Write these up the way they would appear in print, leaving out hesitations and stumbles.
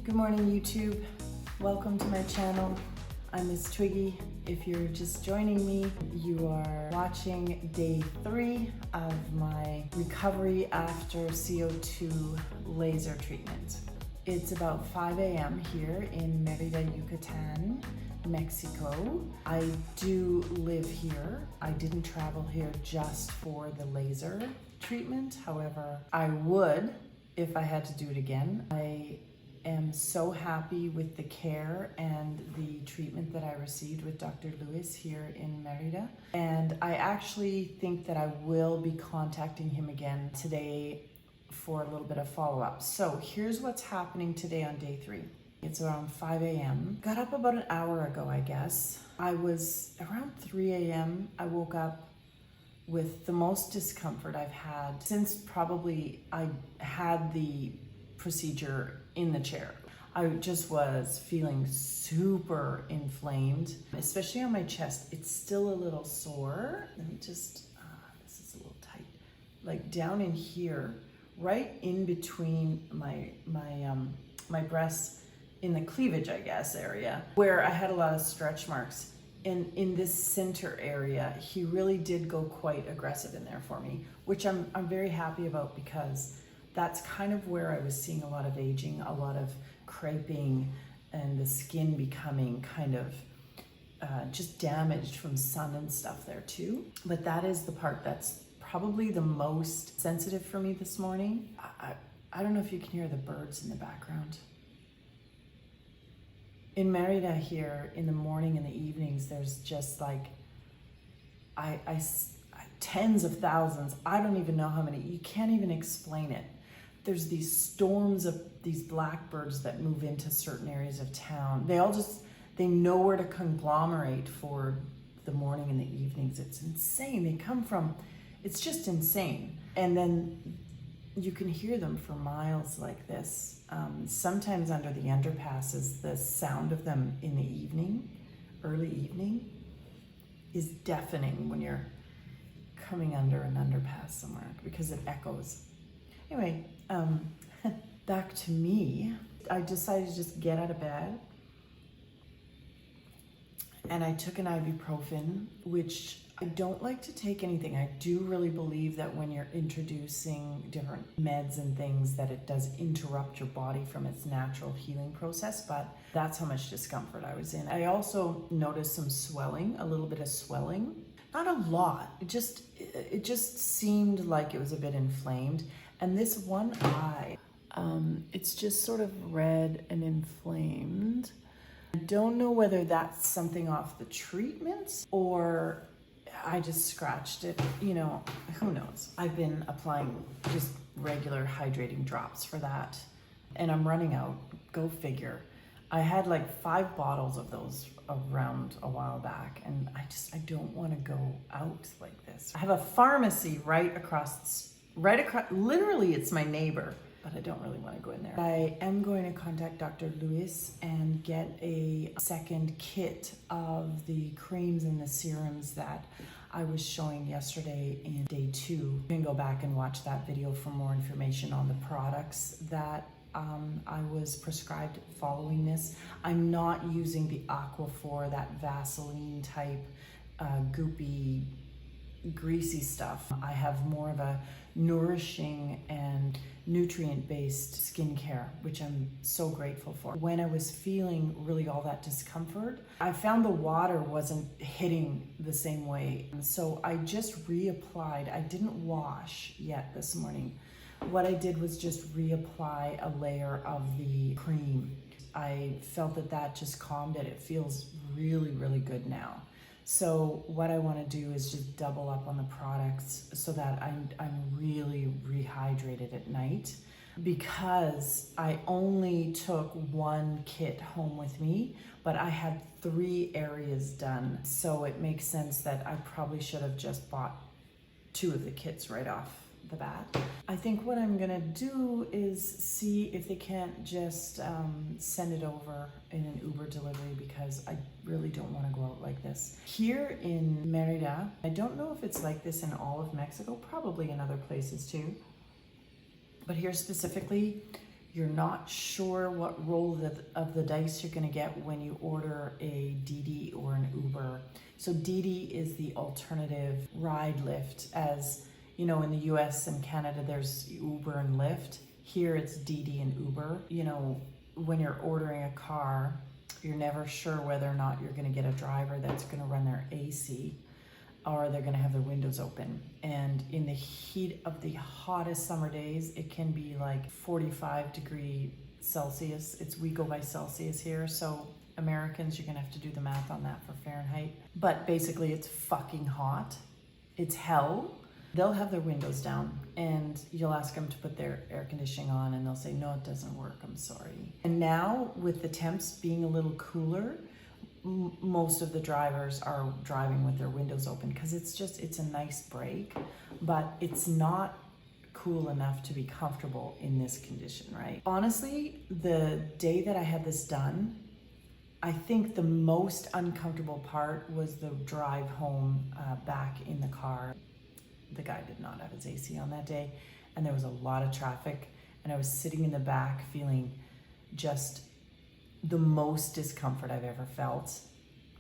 Good morning, YouTube. Welcome to my channel. I'm Miss Twiggy. If you're just joining me, you are watching day 3 of my recovery after CO2 laser treatment. It's about 5 a.m. here in Mérida Yucatan, Mexico. I do live here. I didn't travel here just for the laser treatment. However, I would if I had to do it again. I am so happy with the care and the treatment that I received with Dr. Lewis here in Mérida. And I actually think that I will be contacting him again today for a little bit of follow-up. So here's what's happening today on day 3. It's around 5 a.m. Got up about an hour ago, I guess. I was around 3 a.m. I woke up with the most discomfort I've had since probably I had the procedure in the chair. I just was feeling super inflamed, especially on my chest. It's still a little sore. Let me just, this is a little tight. Like down in here, right in between my breasts, in the cleavage, I guess, area, where I had a lot of stretch marks. And in this center area, he really did go quite aggressive in there for me, which I'm very happy about, because that's kind of where I was seeing a lot of aging, a lot of creping, and the skin becoming kind of just damaged from sun and stuff there too. But that is the part that's probably the most sensitive for me this morning. I don't know if you can hear the birds in the background. In Mérida here, in the morning and the evenings, there's just like, tens of thousands, I don't even know how many, you can't even explain it. There's these storms of these blackbirds that move into certain areas of town. They know where to conglomerate for the morning and the evenings. It's insane. They come from, it's just insane. And then you can hear them for miles like this. Sometimes under the underpasses, the sound of them in the evening, early evening, is deafening when you're coming under an underpass somewhere, because it echoes. Anyway, back to me. I decided to just get out of bed, and I took an ibuprofen, which I don't like to take anything. I do really believe that when you're introducing different meds and things, that it does interrupt your body from its natural healing process, but that's how much discomfort I was in. I also noticed some swelling, a little bit of swelling. Not a lot, it just seemed like it was a bit inflamed. And this one eye, it's just sort of red and inflamed. I don't know whether that's something off the treatment or I just scratched it, you know, who knows. I've been applying just regular hydrating drops for that, and I'm running out, go figure. I had like 5 bottles of those around a while back, and I don't want to go out like this. I have a pharmacy right across, literally it's my neighbor, but I don't really want to go in there. I am going to contact Dr. Lewis and get a second kit of the creams and the serums that I was showing yesterday in day 2. You can go back and watch that video for more information on the products that I was prescribed following this. I'm not using the Aquaphor, that Vaseline type goopy, greasy stuff. I have more of a nourishing and nutrient-based skincare, which I'm so grateful for. When I was feeling really all that discomfort, I found the water wasn't hitting the same way. So I just reapplied. I didn't wash yet this morning. What I did was just reapply a layer of the cream. I felt that just calmed it. It feels really, really good now. So what I want to do is just double up on the products so that I'm really rehydrated at night, because I only took 1 kit home with me, but I had 3 areas done. So it makes sense that I probably should have just bought 2 of the kits right off the bat. I think what I'm gonna do is see if they can't just send it over in an Uber delivery, because I really don't want to go out like this. Here in Mérida, I don't know if it's like this in all of Mexico, probably in other places too, but here specifically, You're not sure what roll of the dice you're going to get when you order a Didi or an Uber. So Didi is the alternative ride lift. As you know, in the US and Canada, there's Uber and Lyft. Here it's Didi and Uber. You know, when you're ordering a car, you're never sure whether or not you're going to get a driver that's going to run their AC or they're going to have their windows open. And in the heat of the hottest summer days, it can be like 45 degrees Celsius. We go by Celsius here, so Americans, you're going to have to do the math on that for Fahrenheit. But basically, it's fucking hot. It's hell. They'll have their windows down, and you'll ask them to put their air conditioning on, and they'll say, no, it doesn't work, I'm sorry. And now, with the temps being a little cooler, most of the drivers are driving with their windows open because it's a nice break, but it's not cool enough to be comfortable in this condition, right? Honestly, the day that I had this done, I think the most uncomfortable part was the drive home back in the car. The guy did not have his AC on that day, and there was a lot of traffic, and I was sitting in the back feeling just the most discomfort I've ever felt.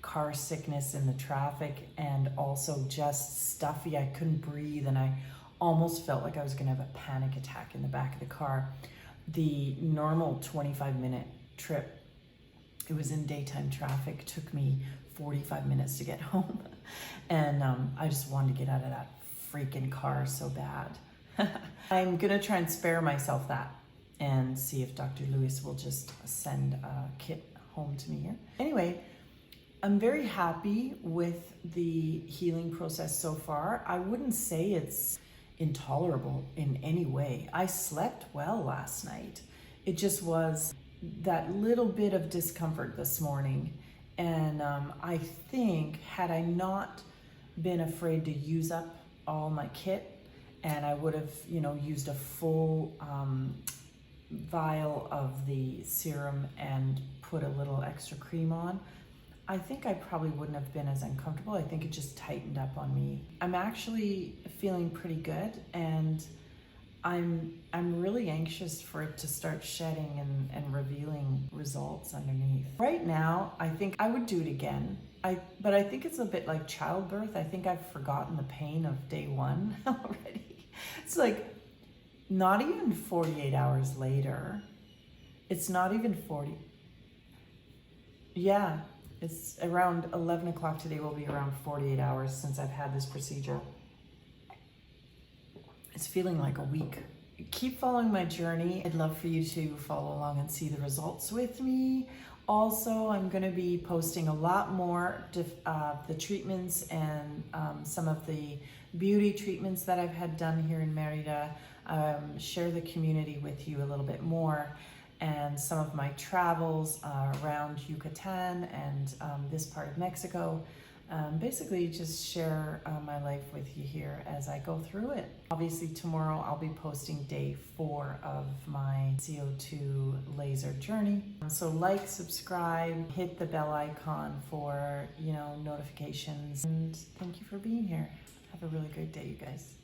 Car sickness in the traffic, and also just stuffy. I couldn't breathe, and I almost felt like I was gonna have a panic attack in the back of the car. The normal 25-minute trip, it was in daytime traffic, took me 45 minutes to get home. And I just wanted to get out of that freaking car so bad. I'm gonna try and spare myself that and see if Dr. Lewis will just send a kit home to me here. Anyway, I'm very happy with the healing process so far. I wouldn't say it's intolerable in any way. I slept well last night. It just was that little bit of discomfort this morning. And I think had I not been afraid to use up all my kit, and I would have, used a full vial of the serum and put a little extra cream on, I think I probably wouldn't have been as uncomfortable. I think it just tightened up on me. I'm actually feeling pretty good, and I'm really anxious for it to start shedding and revealing results underneath. Right now, I think I would do it again. But I think it's a bit like childbirth. I think I've forgotten the pain of day one already. It's like not even 48 hours later. It's not even 40. Yeah, it's around 11 o'clock today will be around 48 hours since I've had this procedure. It's feeling like a week. Keep following my journey. I'd love for you to follow along and see the results with me. Also, I'm going to be posting a lot more of the treatments and some of the beauty treatments that I've had done here in Mérida. Share the community with you a little bit more, and some of my travels around Yucatan and this part of Mexico. Basically just share my life with you here as I go through it. Obviously tomorrow I'll be posting day 4 of my CO2 laser journey. So like, subscribe, hit the bell icon for notifications, and thank you for being here. Have a really great day, you guys.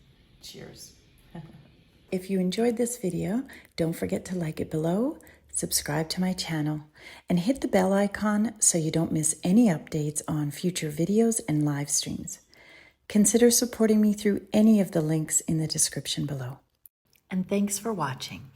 Cheers. If you enjoyed this video, don't forget to like it below, subscribe to my channel, and hit the bell icon so you don't miss any updates on future videos and live streams. Consider supporting me through any of the links in the description below. And thanks for watching.